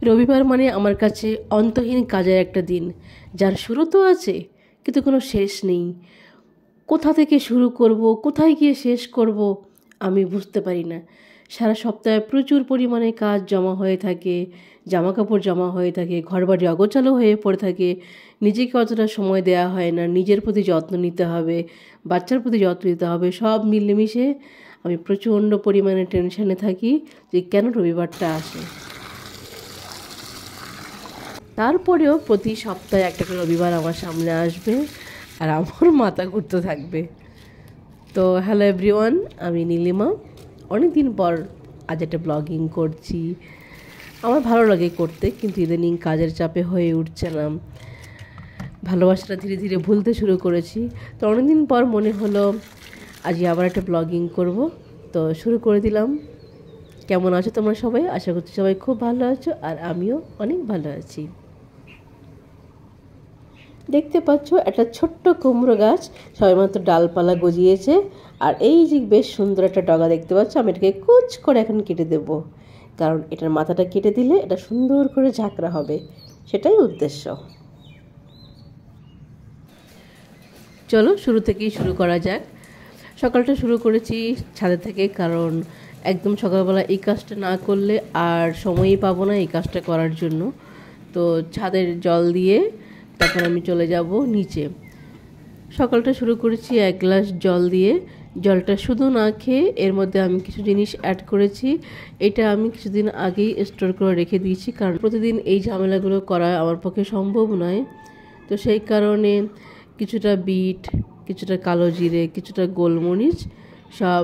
রবিবার মানে আমার কাছে অন্তহীন কাজের একটা দিন, যার শুরু তো আছে কিন্তু কোনো শেষ নেই। কোথা থেকে শুরু করব, কোথায় গিয়ে শেষ করব আমি বুঝতে পারি না। সারা সপ্তাহে প্রচুর পরিমাণে কাজ জমা হয়ে থাকে, জামাকাপড় জমা হয়ে থাকে, ঘরবাড়ি অগোছালো হয়ে পড়ে থাকে। নিজেকে অতটা সময় দেওয়া হয় না, নিজের প্রতি যত্ন নিতে হবে, বাচ্চার প্রতি যত্ন নিতে হবে। সব মিলেমিশে আমি প্রচণ্ড পরিমাণে টেনশনে থাকি যে কেন রবিবারটা আসে। তারপরেও প্রতি সপ্তাহে একটা করে রবিবার আমার সামনে আসবে আর আমার মাথা ঘুরতে থাকবে। তো হ্যালো এভরিওয়ান, আমি নীলিমা। অনেক দিন পর আজ একটা ব্লগিং করছি। আমার ভালো লাগে করতে, কিন্তু ইদানিং কাজের চাপে হয়ে উঠছে না। ভালোবাসাটা ধীরে ধীরে ভুলতে শুরু করেছি। তো অনেকদিন পর মনে হলো আজ আবার একটা ব্লগিং করব, তো শুরু করে দিলাম। কেমন আছো তোমরা সবাই? আশা করছি সবাই খুব ভালো আছো, আর আমিও অনেক ভালো আছি। দেখতে পাচ্ছ একটা ছোট্ট কুমড়ো গাছ সবেমাত্র ডালপালা গজিয়েছে, আর এই যে বেশ সুন্দর একটা ডগা দেখতে পাচ্ছ, আমি এটাকে কুচ করে এখন কেটে দেব, কারণ এটার মাথাটা কেটে দিলে এটা সুন্দর করে ঝাঁকড়া হবে, সেটাই উদ্দেশ্য। চলো শুরু থেকেই শুরু করা যাক। সকালটা শুরু করেছি ছাদে থেকে, কারণ একদম সকালবেলা এই কাজটা না করলে আর সময়ই পাবো না এই কাজটা করার জন্য। তো ছাদের জল দিয়ে তারপর আমি চলে যাব নিচে। সকালটা শুরু করেছি এক গ্লাস জল দিয়ে। জলটা শুধু না খেয়ে এর মধ্যে আমি কিছু জিনিস অ্যাড করেছি। এটা আমি কিছুদিন আগেই স্টোর করে রেখে দিয়েছি, কারণ প্রতিদিন এই ঝামেলাগুলো করা আমার পক্ষে সম্ভব নয়। তো সেই কারণে কিছুটা বিট, কিছুটা কালো জিরে, কিছুটা গোলমরিচ সব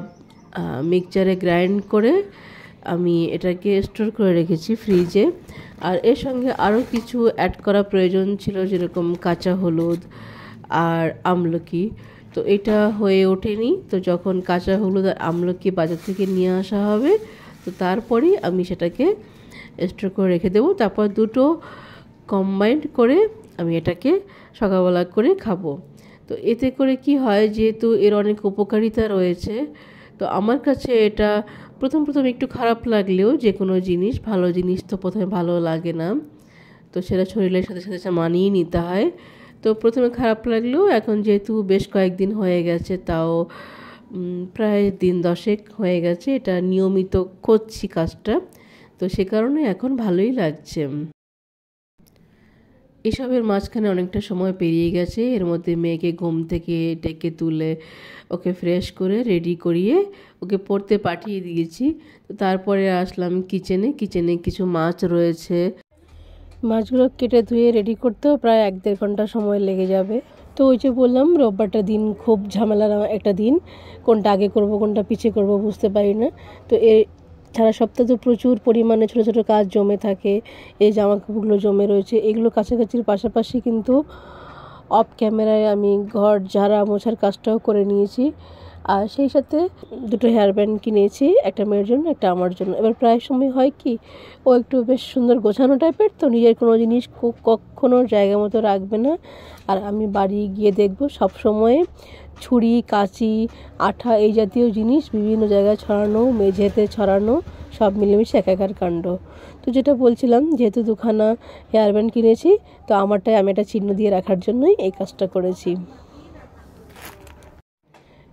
মিক্সচারে গ্রাইন্ড করে আমি এটাকে স্টোর করে রেখেছি ফ্রিজে। আর এর সঙ্গে আরও কিছু অ্যাড করা প্রয়োজন ছিল, যেরকম কাঁচা হলুদ আর আমলকি। তো এটা হয়ে ওঠেনি। তো যখন কাঁচা হলুদ আর আমলকি বাজার থেকে নিয়ে আসা হবে, তো তারপরেই আমি সেটাকে স্টোর করে রেখে দেবো। তারপর দুটো কম্বাইন্ড করে আমি এটাকে সকালবেলা করে খাবো। তো এতে করে কি হয়, যেহেতু এর অনেক উপকারিতা রয়েছে, তো আমার কাছে এটা প্রথম একটু খারাপ লাগলেও, যে কোনো জিনিস, ভালো জিনিস তো প্রথমে ভালো লাগে না, তো সেটা শরীরের সাথে সাথে মানিয়ে নিতে হয়। তো প্রথমে খারাপ লাগলেও এখন যেহেতু বেশ কয়েকদিন হয়ে গেছে, তাও প্রায় দিন 10 হয়ে গেছে এটা নিয়মিত করছি কাজটা, তো সে কারণে এখন ভালোই লাগছে। এসবের মাঝখানে অনেকটা সময় পেরিয়ে গেছে। এর মধ্যে মেয়েকে ঘুম থেকে ডেকে তুলে ওকে ফ্রেশ করে রেডি করিয়ে ওকে পড়তে পাঠিয়ে দিয়েছি। তো তারপরে আসলাম কিচেনে কিছু মাছ রয়েছে, মাছগুলো কেটে ধুয়ে রেডি করতেও প্রায় 1-1.5 ঘন্টা সময় লেগে যাবে। তো ওই যে বললাম, রোববারটা দিন খুব ঝামেলার একটা দিন, কোনটা আগে করব কোনটা পিছিয়ে করব বুঝতে পারি না। তো সারা সপ্তাহে তো প্রচুর পরিমাণে ছোটো ছোটো কাজ জমে থাকে। এই জামাকাপড়গুলো জমে রয়েছে, এগুলো কাছাকাছির পাশাপাশি কিন্তু অফ ক্যামেরায় আমি ঘর ঝাড়া মোছার কাজটাও করে নিয়েছি। আর সেই সাথে দুটো হেয়ার ব্যান্ড কিনেছি, একটা মেয়ের জন্য একটা আমার জন্য। এবার প্রায় সময় হয় কি, ও একটু বেশ সুন্দর গোছানো টাইপের, তো নিজের কোনো জিনিস কখনো জায়গা মতো রাখবে না। আর আমি বাড়ি গিয়ে দেখবো সব সময় ছুরি, কাঁচি, আঠা এই জাতীয় জিনিস বিভিন্ন জায়গায় ছড়ানো, মেঝেতে ছড়ানো, সব মিলেমিশে একাকার কাণ্ড। তো যেটা বলছিলাম, যেহেতু দুখানা হেয়ার ব্যান্ড কিনেছি, তো আমারটাই আমি একটা চিহ্ন দিয়ে রাখার জন্যই এই কাজটা করেছি।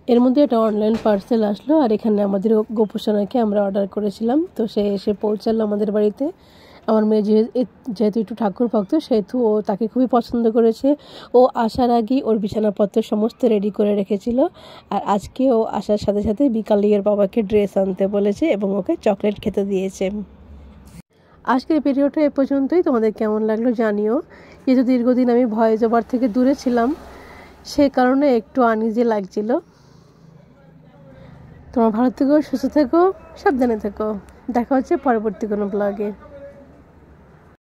এর মধ্যে একটা অনলাইন পার্সেল আসলো, আর এখানে আমাদের গোপোষণাকে আমরা অর্ডার করেছিলাম, তো সে এসে পৌঁছালো আমাদের বাড়িতে। আমার মেয়ে যেহেতু একটু ঠাকুর ভক্ত, সেহেতু ও তাকে খুবই পছন্দ করেছে। ও আসার আগেই ওর বিছানাপত্র সমস্ত রেডি করে রেখেছিল, আর আজকে ও আসার সাথে সাথে বিকালে এর বাবাকে ড্রেস আনতে বলেছে এবং ওকে চকলেট খেতে দিয়েছে। আজকের ভিডিওটা এ পর্যন্তই। তোমাদের কেমন লাগলো জানিও। যেহেতু দীর্ঘদিন আমি ভয়েস ওভার থেকে দূরে ছিলাম, সে কারণে একটু আনইজি লাগছিল। তোমরা ভালো থেকো, সুস্থ থেকো, সাবধানে থেকো। দেখা হচ্ছে পরবর্তী কোনো ব্লগে।